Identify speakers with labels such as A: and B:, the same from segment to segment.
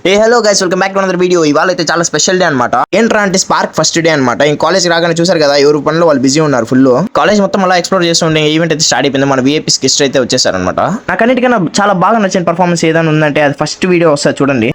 A: Hello guys, welcome back to another video. ఇవాళ అయితే చాలా స్పెషల్ డే అనమాట. ఏంట్రా అంటే స్పార్క్ ఫస్ట్ డే అనమాట. ఈ కాలేజ్ రాగానే చూసారు కదా, ఎవరు పనిలో వాళ్ళు బిజీ ఉన్నారు ఫుల్. కాలేజ్ మొత్తం అలా ఎక్స్ప్లోర్ చేస్తుండే ఈవెంట్ అయితే స్టార్ట్ అయిపోయింది. మన విఐపీస్ గెస్ట్ అయితే వచ్చేసారనమాట. నాకు అన్నిటికన్నా చాలా బాగా నచ్చిన పర్ఫార్మెన్స్ ఏదైనా ఉందంటే అది ఫస్ట్ వీడియో వస్తుంది చూడండి.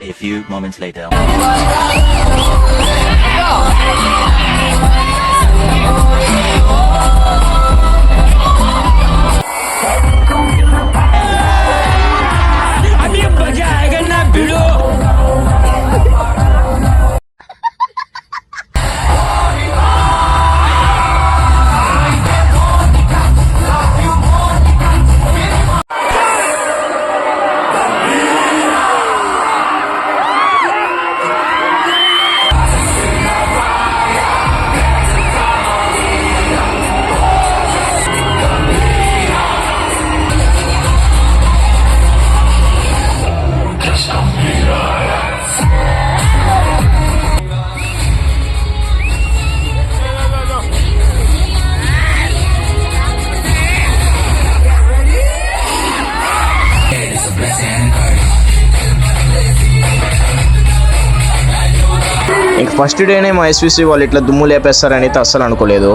A: ఇంక ఫస్ట్ డేనే మా ఎస్విసి వాళ్ళు ఇట్లా దుమ్ము లేపేస్తారని అయితే అస్సలు అనుకోలేదు.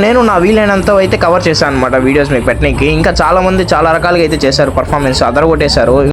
A: నేను నా వీలైనంత అయితే కవర్ చేశాను అనమాట వీడియోస్ మీకు పెట్టడానికి. ఇంకా చాలా మంది చాలా రకాలుగా అయితే చేశారు, పర్ఫార్మెన్స్ అదరగొట్టేశారు.